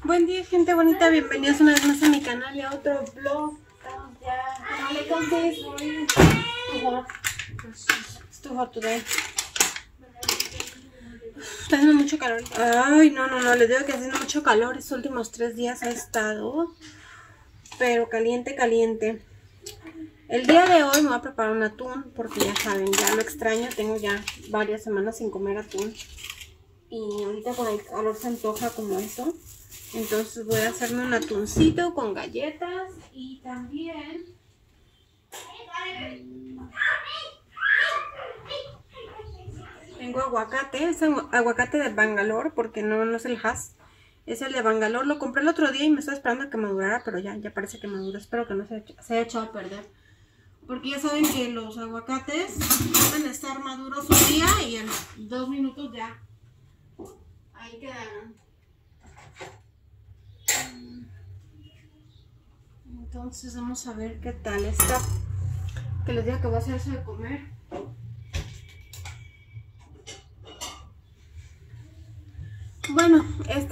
Buen día, gente bonita, bienvenidos una vez más a mi canal y a otro vlog. Estamos ya. It's too hot today. Está haciendo mucho calor. Ay, no, les digo que está haciendo mucho calor. Estos últimos 3 días ha estado, pero caliente. El día de hoy me voy a preparar un atún, porque ya saben, ya lo extraño. Tengo ya varias semanas sin comer atún. Y ahorita con el calor se antoja como eso. Entonces voy a hacerme un atuncito con galletas y también tengo aguacate. Es aguacate de Bangalore, porque no es el Hass, es el de Bangalore. Lo compré el otro día y me estaba esperando a que madurara, pero ya parece que madura. Espero que no se haya echado a perder, porque ya saben que los aguacates deben estar maduros un día y en 2 minutos ya ahí quedaron. Entonces vamos a ver qué tal está. Que les diga que voy a hacer eso de comer. Bueno,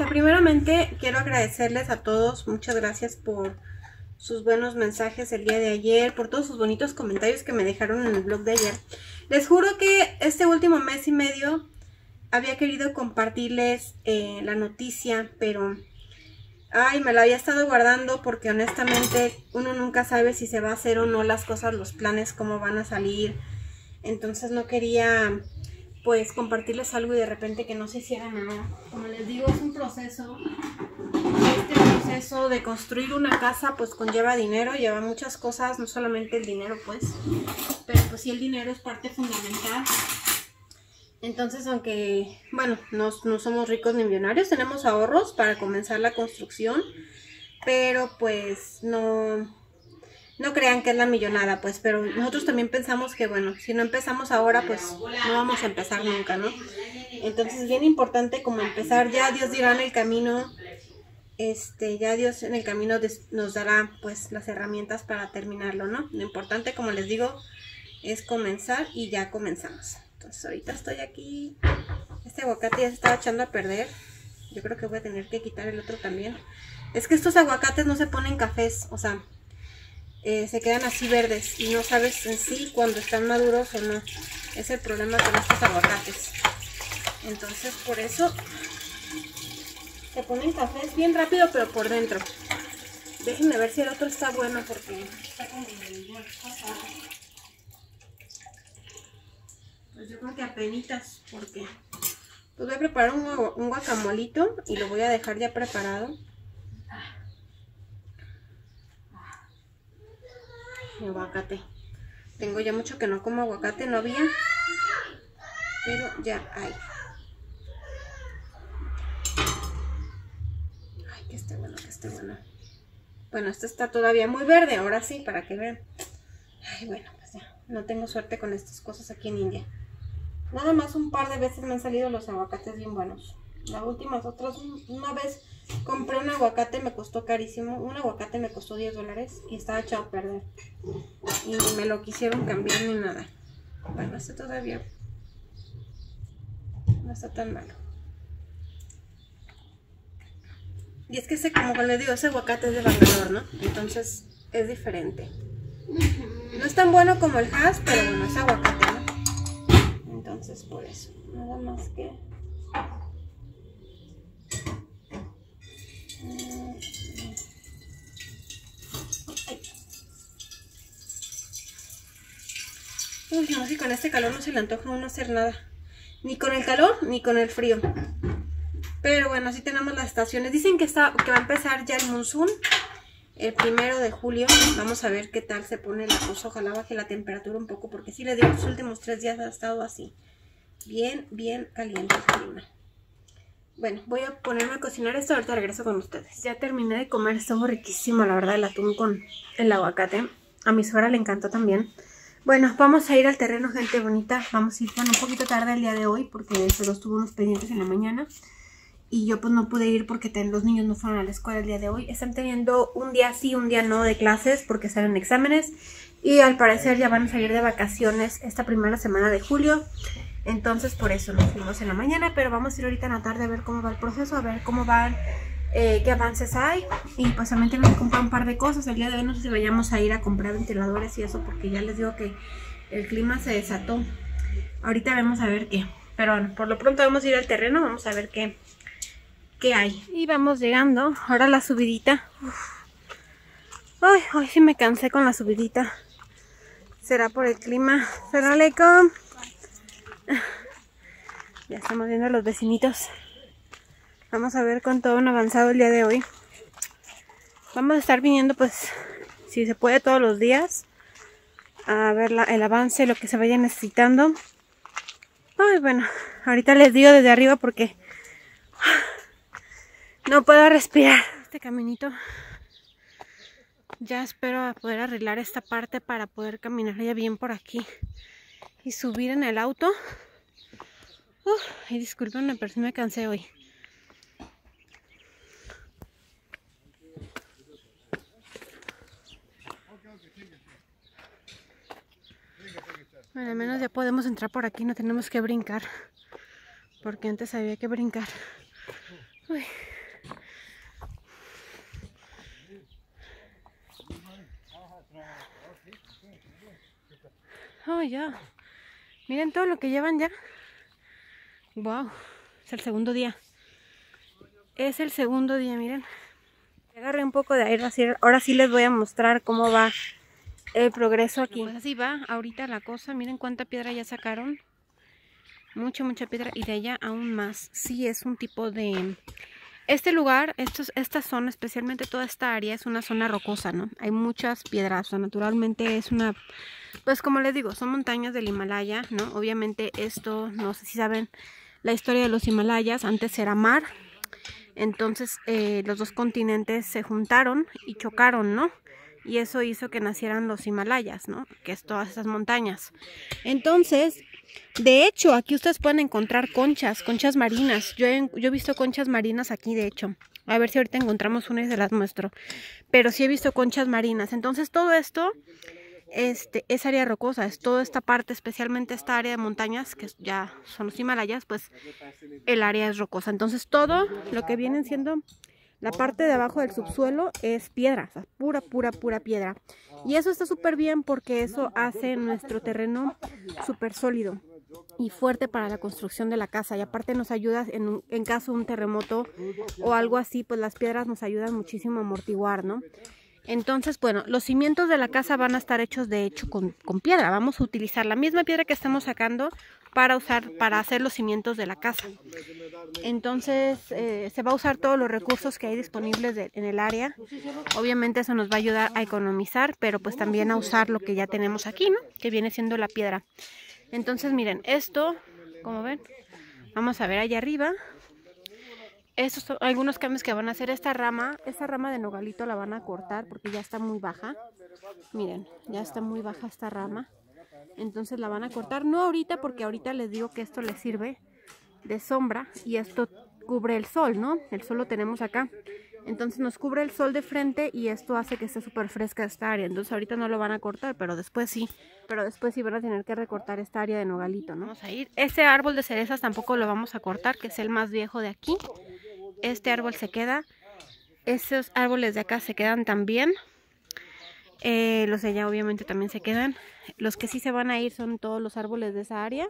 primeramente quiero agradecerles a todos. Muchas gracias por sus buenos mensajes el día de ayer, por todos sus bonitos comentarios que me dejaron en el blog de ayer. Les juro que este último mes y medio había querido compartirles la noticia, pero ay, me la había estado guardando porque honestamente uno nunca sabe si se va a hacer o no las cosas, los planes, cómo van a salir. Entonces no quería pues compartirles algo y de repente que no se hiciera nada. Como les digo, es un proceso. Este proceso de construir una casa pues conlleva dinero, lleva muchas cosas, no solamente el dinero pues, pero pues sí, el dinero es parte fundamental. Entonces, aunque, bueno, no somos ricos ni millonarios, tenemos ahorros para comenzar la construcción, pero pues no crean que es la millonada, pues, pero nosotros también pensamos que, bueno, si no empezamos ahora, pues no vamos a empezar nunca, ¿no? Entonces es bien importante como empezar. Ya Dios dirá en el camino, ya Dios en el camino nos dará pues las herramientas para terminarlo, ¿no? Lo importante, como les digo, es comenzar y ya comenzamos. Entonces ahorita estoy aquí. Este aguacate ya se estaba echando a perder. Yo creo que voy a tener que quitar el otro también. Es que estos aguacates no se ponen cafés, o sea, se quedan así verdes y no sabes en sí cuando están maduros o no. Es el problema con estos aguacates. Entonces por eso se ponen cafés bien rápido, pero por dentro. Déjenme ver si el otro está bueno, porque está como igual. Pues yo creo que apenitas, porque pues voy a preparar un guacamolito y lo voy a dejar ya preparado. Mi aguacate. Tengo ya mucho que no como aguacate, no había, pero ya hay. Ay, que esté bueno, que esté bueno. Bueno, este está todavía muy verde, ahora sí, para que vean. Ay, bueno, pues ya, no tengo suerte con estas cosas aquí en India. Nada más un par de veces me han salido los aguacates bien buenos. Las últimas otras, una vez compré un aguacate, me costó carísimo. Un aguacate me costó $10 y estaba echado a perder. Y ni me lo quisieron cambiar ni nada. Bueno, este todavía no está tan malo. Y es que como les digo, ese aguacate es de Bangalore, ¿no? Entonces es diferente. No es tan bueno como el Hass, pero bueno, es aguacate, ¿no? Entonces por eso, nada más que uy, no, si con este calor no se le antoja a uno hacer nada, ni con el calor ni con el frío. Pero bueno, así tenemos las estaciones. Dicen que va a empezar ya el monzón el 1 de julio. Vamos a ver qué tal se pone la cosa. Ojalá baje la temperatura un poco, porque sí les digo, los últimos 3 días ha estado así, bien caliente el clima. Bueno, voy a ponerme a cocinar esto, ahorita regreso con ustedes. Ya terminé de comer, estuvo riquísimo la verdad el atún con el aguacate. A mi suegra le encantó también. Bueno, vamos a ir al terreno, gente bonita. Vamos a ir un poquito tarde el día de hoy, porque se los tuvo unos pendientes en la mañana. Y yo pues no pude ir porque los niños no fueron a la escuela el día de hoy. Están teniendo un día sí, un día no de clases porque salen exámenes. Y al parecer ya van a salir de vacaciones esta primera semana de julio. Entonces por eso nos fuimos en la mañana, pero vamos a ir ahorita en la tarde a ver cómo va el proceso, a ver cómo van qué avances hay. Y pues también tengo que comprar un par de cosas. El día de hoy no sé si vayamos a ir a comprar ventiladores y eso, porque ya les digo que el clima se desató. Ahorita vamos a ver qué. Pero bueno, por lo pronto vamos a ir al terreno, vamos a ver qué hay. Y vamos llegando. Ahora la subidita. Ay, hoy sí me cansé con la subidita. ¿Será por el clima? ¿Será leco? Ya estamos viendo a los vecinitos. Vamos a ver cuánto han avanzado el día de hoy. Vamos a estar viniendo, pues, si se puede, todos los días. A ver el avance, lo que se vaya necesitando. Ay, bueno, ahorita les digo desde arriba porque no puedo respirar. Este caminito. Ya espero a poder arreglar esta parte para poder caminar ya bien por aquí. Y subir en el auto. Y discúlpenme, pero sí me cansé hoy. Bueno, al menos ya podemos entrar por aquí, no tenemos que brincar. Porque antes había que brincar. Uy. Oh, ya. Miren todo lo que llevan ya. Wow. Es el segundo día. Es el segundo día, miren. Agarré un poco de aire. Ahora sí les voy a mostrar cómo va el progreso aquí. Pues así va ahorita la cosa. Miren cuánta piedra ya sacaron. Mucha piedra. Y de allá aún más. Sí, es un tipo de... Este lugar, esta zona, especialmente toda esta área, es una zona rocosa, ¿no? Hay muchas piedras. O sea, naturalmente es una... Pues como les digo, son montañas del Himalaya, ¿no? Obviamente esto, no sé si saben la historia de los Himalayas. Antes era mar. Entonces los dos continentes se juntaron y chocaron, ¿no? Y eso hizo que nacieran los Himalayas, ¿no? Que es todas esas montañas. Entonces, de hecho, aquí ustedes pueden encontrar conchas marinas. Yo he visto conchas marinas aquí, de hecho. A ver si ahorita encontramos una y se las muestro. Pero sí he visto conchas marinas. Entonces, todo esto es área rocosa. Es toda esta parte, especialmente esta área de montañas, que ya son los Himalayas, pues el área es rocosa. Entonces, todo lo que vienen siendo... La parte de abajo del subsuelo es piedra, o sea, pura piedra. Y eso está súper bien porque eso hace nuestro terreno súper sólido y fuerte para la construcción de la casa. Y aparte nos ayuda en caso de un terremoto o algo así, pues las piedras nos ayudan muchísimo a amortiguar, ¿no? Entonces, bueno, los cimientos de la casa van a estar hechos de hecho con piedra. Vamos a utilizar la misma piedra que estamos sacando para hacer los cimientos de la casa. Entonces se va a usar todos los recursos que hay disponibles en el área. Obviamente eso nos va a ayudar a economizar, pero pues también a usar lo que ya tenemos aquí, ¿no? Que viene siendo la piedra. Entonces miren, esto, como ven, vamos a ver allá arriba. Estos son algunos cambios que van a hacer. Esta rama de nogalito la van a cortar porque ya está muy baja. Miren, ya está muy baja esta rama. Entonces la van a cortar, no ahorita porque ahorita les digo que esto les sirve de sombra y esto cubre el sol, ¿no? El sol lo tenemos acá. Entonces nos cubre el sol de frente y esto hace que esté súper fresca esta área. Entonces ahorita no lo van a cortar, pero después sí. Pero después sí van a tener que recortar esta área de nogalito, ¿no? Vamos a ir. Ese árbol de cerezas tampoco lo vamos a cortar, que es el más viejo de aquí. Este árbol se queda. Esos árboles de acá se quedan también. Los de allá obviamente también se quedan. Los que sí se van a ir son todos los árboles de esa área.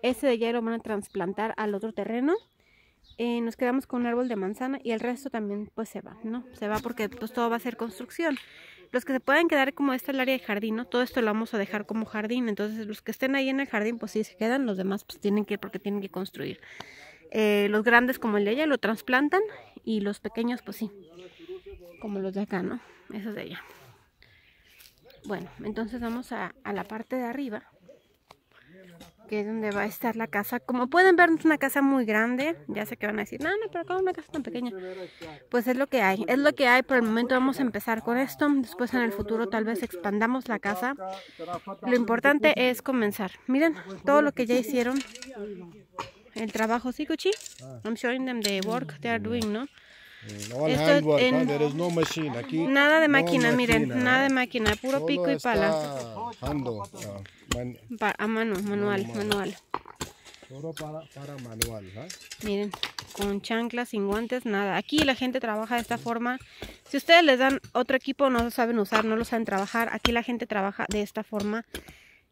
Ese de allá lo van a trasplantar al otro terreno. Nos quedamos con un árbol de manzana y el resto también pues se va, ¿no? Se va porque pues todo va a ser construcción. Los que se pueden quedar como esta es el área de jardín, ¿no? Todo esto lo vamos a dejar como jardín. Entonces los que estén ahí en el jardín pues sí se quedan. Los demás pues tienen que ir porque tienen que construir. Los grandes como el de allá lo trasplantan y los pequeños pues sí, como los de acá, ¿no? Esos de allá. Bueno, entonces vamos a la parte de arriba, que es donde va a estar la casa. Como pueden ver, es una casa muy grande. Ya sé que van a decir, no, pero acá una casa tan pequeña. Pues es lo que hay. Es lo que hay. Por el momento vamos a empezar con esto. Después en el futuro tal vez expandamos la casa. Lo importante es comenzar. Miren todo lo que ya hicieron. El trabajo, ¿sí, Cuchi? I'm showing them the work they are doing, ¿no? Nada de máquina, miren, nada de máquina, puro pico y pala. A mano, manual. Para manual, ¿eh? Miren, con chanclas, sin guantes, nada. Aquí la gente trabaja de esta forma. Si ustedes les dan otro equipo, no lo saben usar, no lo saben trabajar. Aquí la gente trabaja de esta forma.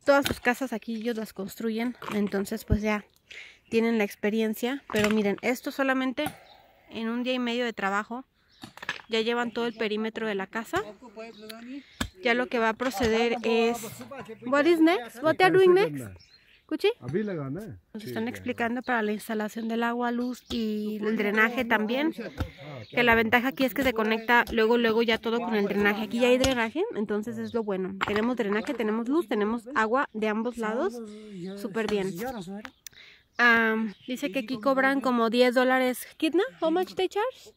Todas sus casas aquí ellos las construyen. Entonces pues ya tienen la experiencia. Pero miren, esto solamente en un día y medio de trabajo ya llevan todo el perímetro de la casa. Ya lo que va a proceder es... What is next? What are doing next? ¿Escuché? Nos están explicando para la instalación del agua, luz y el drenaje también. Que la ventaja aquí es que se conecta luego ya todo con el drenaje. Aquí ya hay drenaje, entonces es lo bueno. Tenemos drenaje, tenemos luz, tenemos agua de ambos lados. Súper bien. Dice que aquí cobran como $10. ¿Kitna? How much they charge?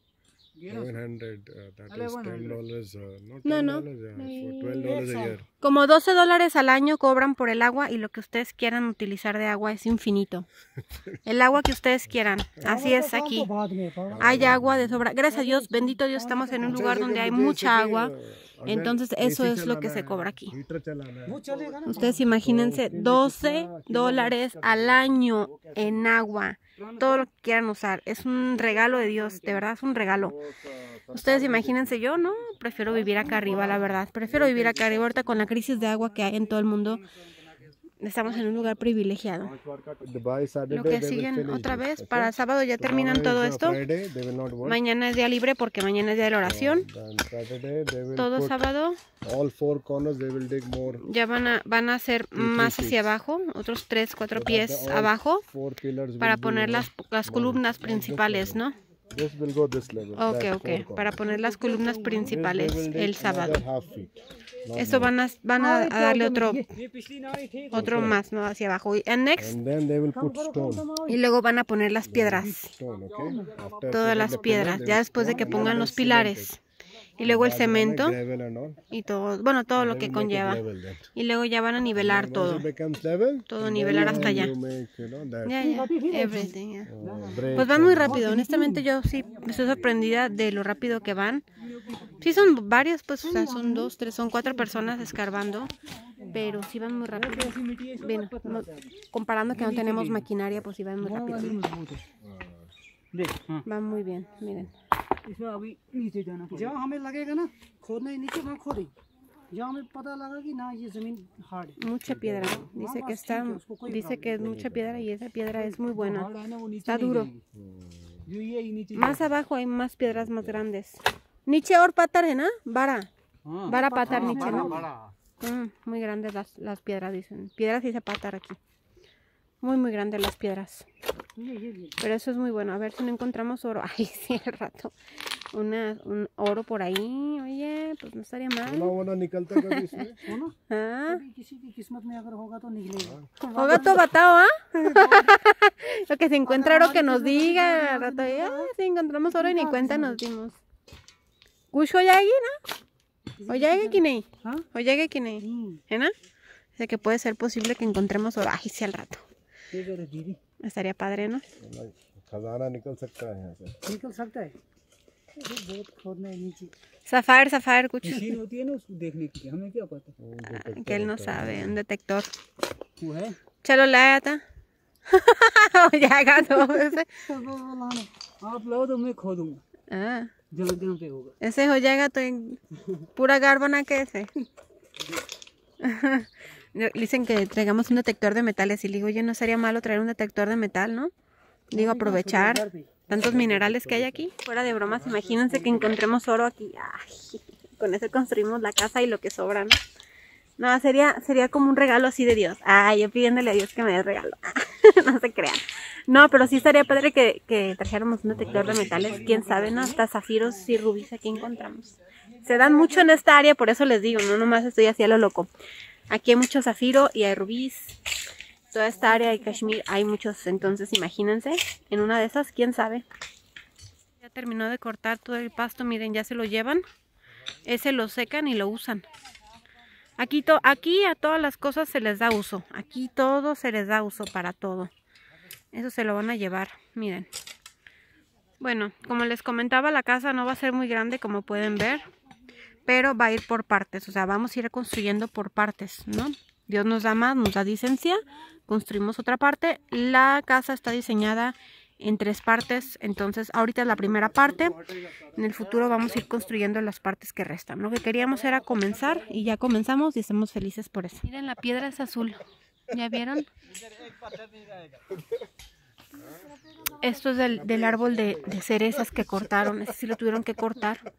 700, that is $10, not No. $10, for $12 a year. Como $12 al año cobran por el agua y lo que ustedes quieran utilizar de agua es infinito. El agua que ustedes quieran. Así es aquí. Hay agua de sobra. Gracias a Dios, bendito Dios, estamos en un lugar donde hay mucha agua. Entonces eso es lo que se cobra aquí. Ustedes imagínense $12 al año en agua. Todo lo que quieran usar. Es un regalo de Dios, de verdad es un regalo. Ustedes imagínense, yo no, prefiero vivir acá arriba, la verdad. Prefiero vivir acá arriba ahorita con la crisis de agua que hay en todo el mundo. Estamos en un lugar privilegiado. Lo que siguen otra vez, para el sábado ya terminan todo esto. Mañana es día libre porque mañana es día de la oración. Todo sábado ya van a hacer más hacia abajo, otros 3-4 pies abajo para poner las columnas principales, ¿no? Ok, para poner las columnas principales el sábado. Esto van a darle otro más, ¿no? Hacia abajo. Y luego van a poner las piedras. Todas las piedras, ya después de que pongan los pilares. Y luego el cemento y todo, bueno, todo lo que conlleva. Y luego ya van a nivelar todo. Todo nivelar hasta allá. Everything, Pues van muy rápido. Honestamente yo sí estoy sorprendida de lo rápido que van. Sí son varios, pues, o sea, son 2, 3, son 4 personas escarbando. Pero sí van muy rápido. Bueno, comparando que no tenemos maquinaria, pues sí van muy rápido. Van muy bien, miren. Mucha piedra. Dice que es mucha piedra y esa piedra es muy buena. Está duro. Más abajo hay más piedras más grandes. Niche or patar, ¿no? Vara patar niche, ¿no? Muy grandes las piedras, dicen. Piedras dice patar aquí. Muy grandes las piedras. Pero eso es muy bueno. A ver si no encontramos oro. Ay, sí, al rato. Un oro por ahí. Oye, pues no estaría mal. Hoga to batao, ¿ah? Lo que se encuentra oro que nos diga. Al rato, si encontramos oro y ni cuenta nos dimos. ¿Kush hoyagi, no? ¿Hoyagi kinei? ¿Hoyagi kinei? ¿Eh, no? Dice que puede ser posible que encontremos oro. Ay, sí, al rato. Estaría padre, ¿no? Zafar, कुछ que él no sabe, un detector. चलो लाया था हो जाएगा तो ऐसे हो जाएगा तो पूरा गार बना के ऐसे. Dicen que traigamos un detector de metales y le digo, oye, no sería malo traer un detector de metal, ¿no? Digo, aprovechar tantos minerales que hay aquí. Fuera de bromas, imagínense que encontremos oro aquí. Ay, con eso construimos la casa y lo que sobra, ¿no? No, sería como un regalo así de Dios. Ay, yo pidiéndole a Dios que me dé regalo. No se crean. No, pero sí estaría padre que trajéramos un detector de metales. Quién sabe, ¿no? Hasta zafiros y rubíes aquí encontramos. Se dan mucho en esta área, por eso les digo, no nomás estoy así a lo loco. Aquí hay mucho zafiro y hay rubíes. Toda esta área de Kashmir hay muchos, entonces imagínense, en una de esas, quién sabe. Ya terminó de cortar todo el pasto, miren, ya se lo llevan. Ese lo secan y lo usan. Aquí a todas las cosas se les da uso. Aquí todo se les da uso para todo. Eso se lo van a llevar, miren. Bueno, como les comentaba, la casa no va a ser muy grande como pueden ver. Pero va a ir por partes, o sea, vamos a ir construyendo por partes, ¿no? Dios nos da más, nos da licencia, construimos otra parte. La casa está diseñada en 3 partes, entonces ahorita es la primera parte. En el futuro vamos a ir construyendo las partes que restan. Lo que queríamos era comenzar y ya comenzamos y estamos felices por eso. Miren, la piedra es azul, ¿ya vieron? Esto es del árbol de cerezas que cortaron. Ese sí lo tuvieron que cortar.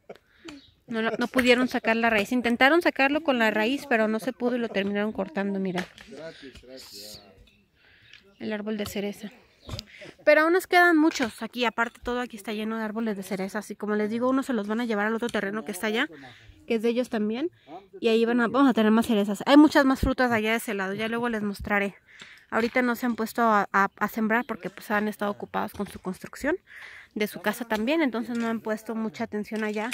No pudieron sacar la raíz. Intentaron sacarlo con la raíz, pero no se pudo y lo terminaron cortando, mira. El árbol de cereza. Pero aún nos quedan muchos aquí. Aparte, todo aquí está lleno de árboles de cerezas. Y como les digo, unos se los van a llevar al otro terreno que está allá, que es de ellos también. Y ahí vamos a tener más cerezas. Hay muchas más frutas allá de ese lado. Ya luego les mostraré. Ahorita no se han puesto a sembrar porque pues han estado ocupados con su construcción de su casa también. Entonces no han puesto mucha atención allá.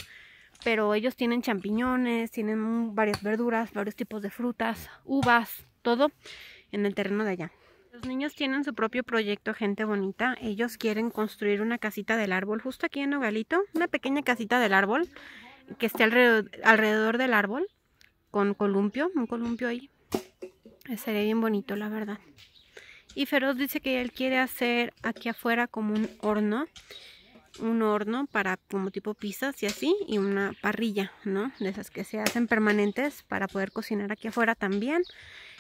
Pero ellos tienen champiñones, tienen varias verduras, varios tipos de frutas, uvas, todo en el terreno de allá. Los niños tienen su propio proyecto, gente bonita. Ellos quieren construir una casita del árbol justo aquí en Nogales, una pequeña casita del árbol que esté alrededor del árbol con columpio, un columpio ahí. Sería bien bonito, la verdad. Y Feroz dice que él quiere hacer aquí afuera como un horno para como tipo pizzas y así, y una parrilla, ¿no? De esas que se hacen permanentes para poder cocinar aquí afuera también.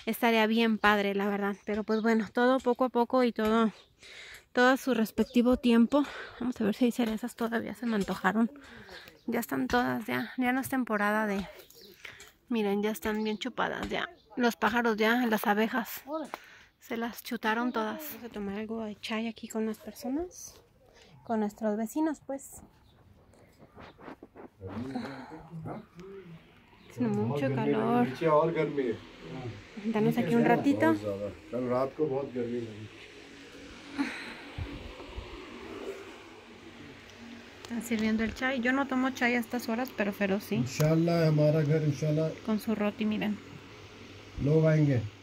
Estaría bien padre, la verdad. Pero pues bueno, todo poco a poco y todo a su respectivo tiempo. Vamos a ver si hay cerezas todavía, se me antojaron. Ya están todas, ya no es temporada de... Miren, ya están bien chupadas, ya. Los pájaros ya, las abejas, se las chutaron todas. Vamos a tomar algo de chai aquí con las personas, con nuestros vecinos, pues. Hace mucho calor. Danos aquí un ratito. Están sirviendo el chai. Yo no tomo chai a estas horas, pero Feroz sí. Inshallah, हमारा घर इंशाल्लाह con su roti, miren. लोग आएंगे.